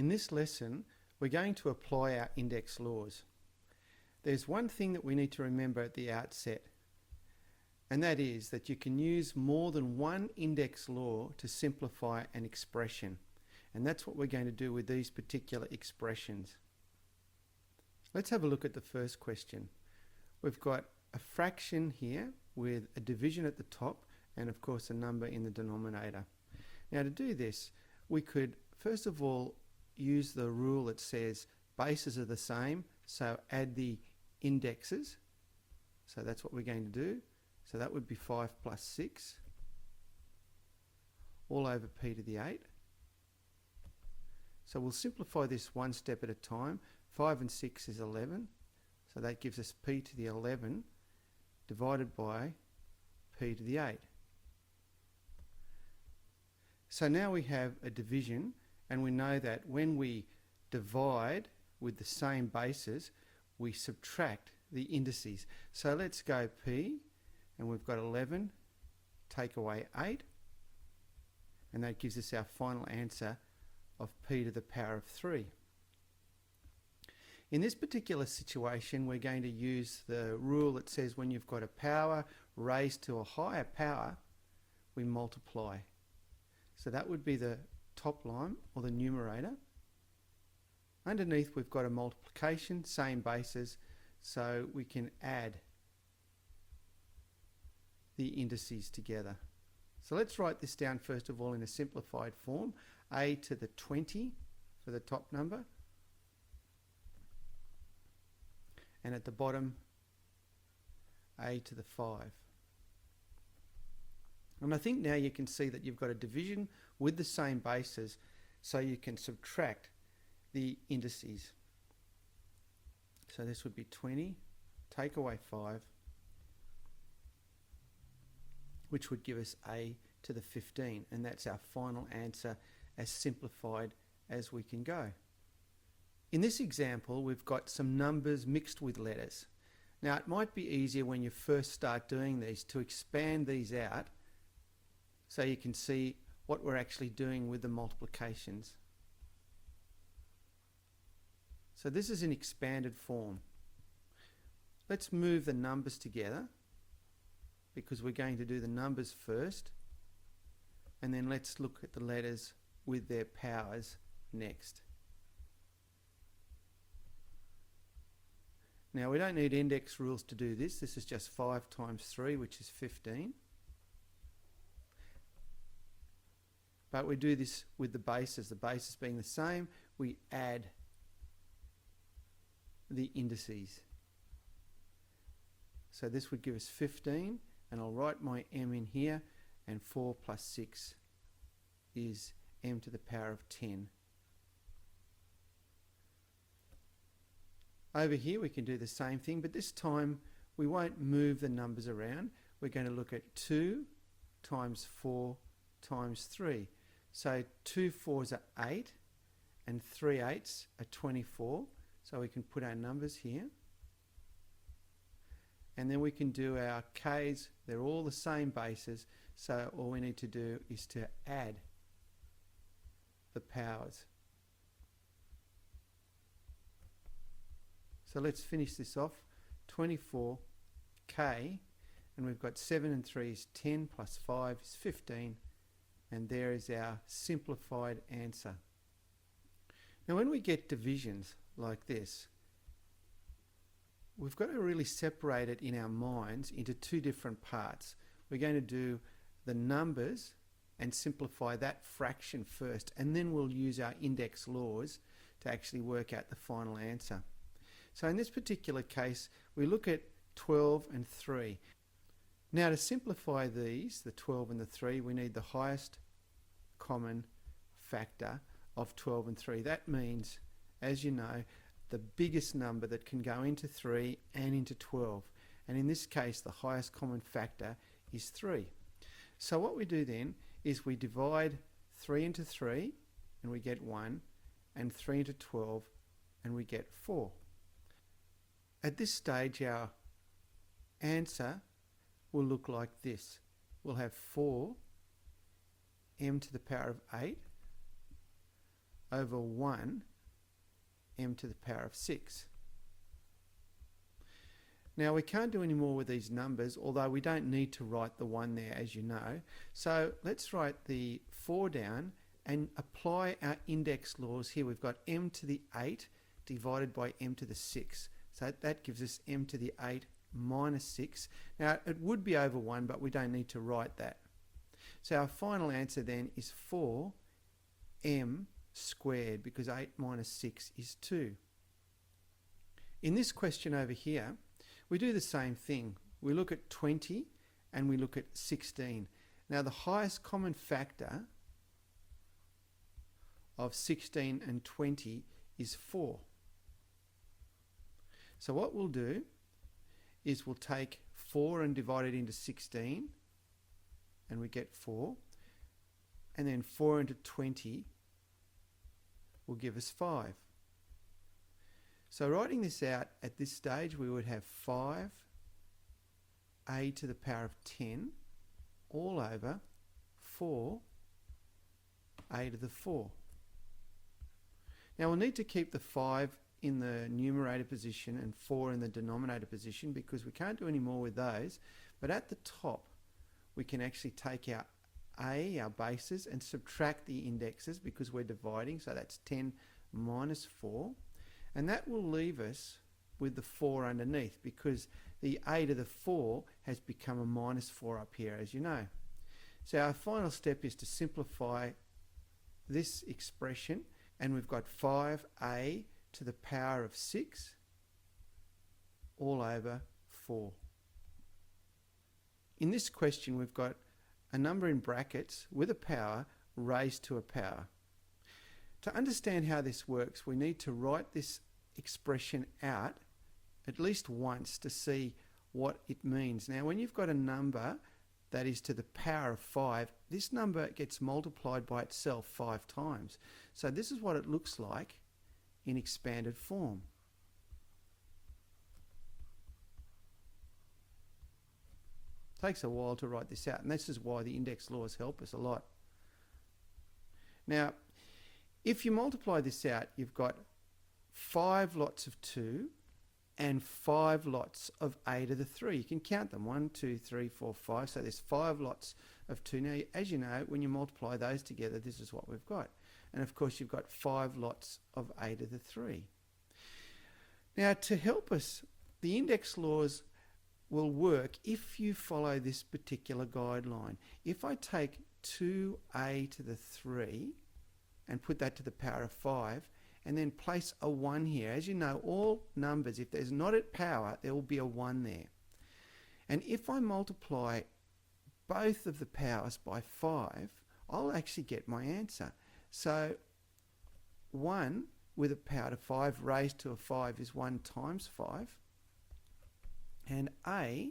In this lesson, we're going to apply our index laws. There's one thing that we need to remember at the outset, and that is that you can use more than one index law to simplify an expression. And that's what we're going to do with these particular expressions. Let's have a look at the first question. We've got a fraction here with a division at the top and of course a number in the denominator. Now to do this, we could first of all use the rule that says bases are the same, so add the indexes. So that's what we're going to do. So that would be 5 plus 6 all over p to the 8. So we'll simplify this one step at a time. 5 and 6 is 11. So that gives us p to the 11 divided by p to the 8. So now we have a division, and we know that when we divide with the same bases, we subtract the indices. So let's go p, and we've got 11, take away 8, and that gives us our final answer of p to the power of 3. In this particular situation, we're going to use the rule that says when you've got a power raised to a higher power, we multiply. So that would be the top line, or the numerator. Underneath we've got a multiplication, same bases, so we can add the indices together. So let's write this down first of all in a simplified form. A to the 20 for the top number, and at the bottom a to the 5. And I think now you can see that you've got a division with the same bases, so you can subtract the indices. So this would be 20, take away 5, which would give us a to the 15, and that's our final answer, as simplified as we can go. In this example, we've got some numbers mixed with letters. Now it might be easier when you first start doing these to expand these out so you can see what we're actually doing with the multiplications. So this is an expanded form. Let's move the numbers together, because we're going to do the numbers first, and then let's look at the letters with their powers next. Now we don't need index rules to do this. This is just 5 times 3, which is 15. But we do this with the bases being the same. We add the indices. So this would give us 15, and I'll write my m in here, and 4 plus 6 is m to the power of 10. Over here we can do the same thing, but this time we won't move the numbers around. We're going to look at 2 times 4 times 3. So 2 4s are 8, and 3 8s are 24. So we can put our numbers here. And then we can do our k's. They're all the same bases, so all we need to do is to add the powers. So let's finish this off. 24k, and we've got 7 and 3 is 10, plus 5 is 15, and there is our simplified answer. Now when we get divisions like this, we've got to really separate it in our minds into two different parts. We're going to do the numbers and simplify that fraction first, and then we'll use our index laws to actually work out the final answer. So in this particular case, we look at 12 and 3. Now to simplify these, the 12 and the 3, we need the highest common factor of 12 and 3. That means, as you know, the biggest number that can go into 3 and into 12. And in this case, the highest common factor is 3. So what we do then is we divide 3 into 3, and we get 1, and 3 into 12, and we get 4. At this stage, our answer will look like this. We'll have 4 m to the power of 8 over 1 m to the power of 6. Now we can't do any more with these numbers, although we don't need to write the 1 there, as you know. So let's write the 4 down and apply our index laws here. We've got m to the 8 divided by m to the 6. So that gives us m to the 8 minus 6. Now it would be over 1, but we don't need to write that. So our final answer then is 4m squared, because 8 minus 6 is 2. In this question over here, we do the same thing. We look at 20 and we look at 16. Now the highest common factor of 16 and 20 is 4. So what we'll do is we'll take 4 and divide it into 16, and we get 4. And then 4 into 20 will give us 5. So writing this out at this stage, we would have 5 a to the power of 10 all over 4 a to the 4. Now we'll need to keep the 5 in the numerator position and 4 in the denominator position, because we can't do any more with those. But at the top, we can actually take our a, our bases, and subtract the indexes because we're dividing. So that's 10 minus 4. And that will leave us with the 4 underneath, because the a to the 4 has become a minus 4 up here, as you know. So our final step is to simplify this expression, and we've got 5a to the power of 6 all over 4. In this question, we've got a number in brackets with a power raised to a power. To understand how this works, we need to write this expression out at least once to see what it means. Now, when you've got a number that is to the power of 5, this number gets multiplied by itself 5 times. So this is what it looks like in expanded form. Takes a while to write this out, and this is why the index laws help us a lot. Now, if you multiply this out, you've got 5 lots of 2 and 5 lots of a to the 3. You can count them, 1, 2, 3, 4, 5. So there's 5 lots of 2. Now, as you know, when you multiply those together, this is what we've got. And of course, you've got 5 lots of a to the 3. Now, to help us, the index laws will work if you follow this particular guideline. If I take 2a to the 3 and put that to the power of 5, and then place a 1 here. As you know, all numbers, if there's not at power, there will be a 1 there. And if I multiply both of the powers by 5, I'll actually get my answer. So 1 with a power of 5 raised to a 5 is 1 times 5. And a,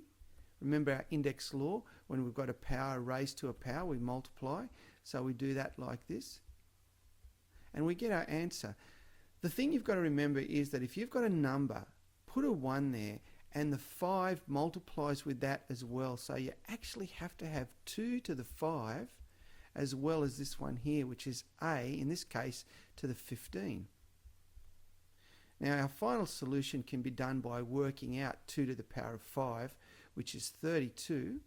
remember our index law, when we've got a power raised to a power, we multiply. So we do that like this. And we get our answer. The thing you've got to remember is that if you've got a number, put a 1 there, and the 5 multiplies with that as well. So you actually have to have 2 to the 5 as well as this one here, which is a, in this case, to the 15. Now our final solution can be done by working out 2 to the power of 5, which is 32.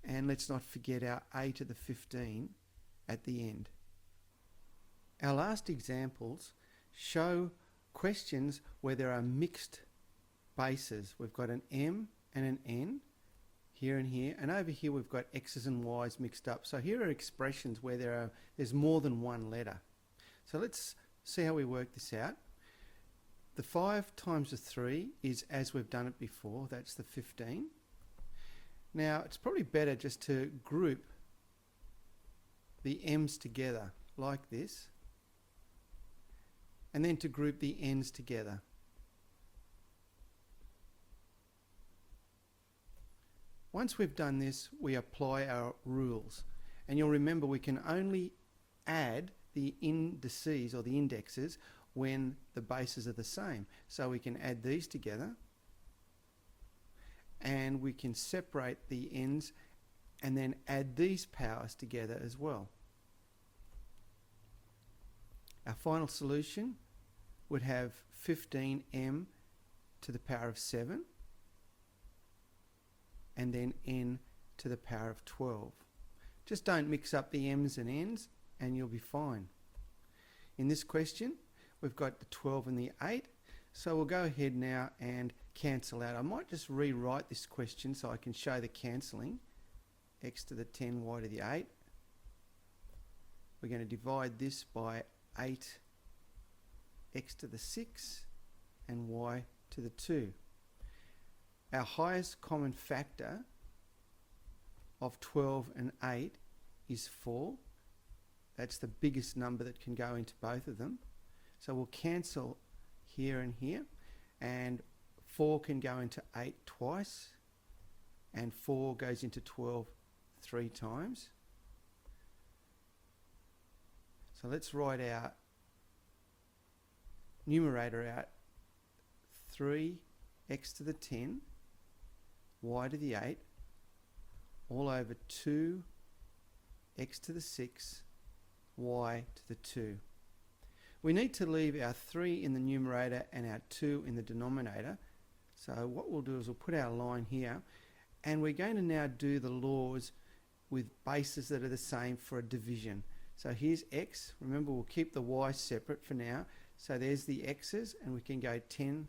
And let's not forget our a to the 15 at the end. Our last examples show questions where there are mixed bases. We've got an m and an n here and here, and over here we've got x's and y's mixed up. So here are expressions where there's more than one letter. So let's see how we work this out. The 5 times the 3 is as we've done it before, that's the 15. Now it's probably better just to group the m's together like this, and then to group the n's together. Once we've done this, we apply our rules. And you'll remember we can only add the indices or the indexes when the bases are the same. So we can add these together, and we can separate the n's and then add these powers together as well. Our final solution would have 15m to the power of 7 and then n to the power of 12. Just don't mix up the m's and n's and you'll be fine. In this question we've got the 12 and the 8, so we'll go ahead now and cancel out. I might just rewrite this question so I can show the cancelling. X to the 10, y to the 8. We're going to divide this by 8 x to the 6 and y to the 2. Our highest common factor of 12 and 8 is 4. That's the biggest number that can go into both of them. So we'll cancel here and here, and 4 can go into 8 twice, and 4 goes into 12 3 times. So let's write our numerator out. 3x to the 10, y to the 8, all over 2x to the 6, y to the 2. We need to leave our 3 in the numerator and our 2 in the denominator. So what we'll do is we'll put our line here, and we're going to now do the laws with bases that are the same for a division. So here's x. Remember, we'll keep the y separate for now. So there's the x's, and we can go 10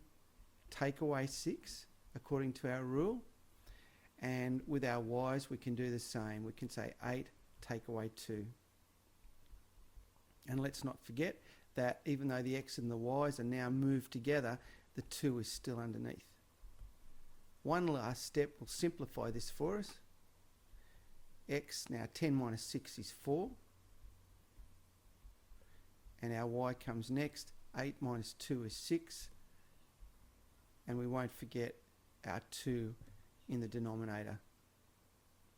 take away 6 according to our rule. And with our y's we can do the same. We can say 8 take away 2. And let's not forget that even though the x and the y's are now moved together, the 2 is still underneath. One last step will simplify this for us. X, now 10 minus 6 is 4. And our y comes next. 8 minus 2 is 6. And we won't forget our 2 in the denominator.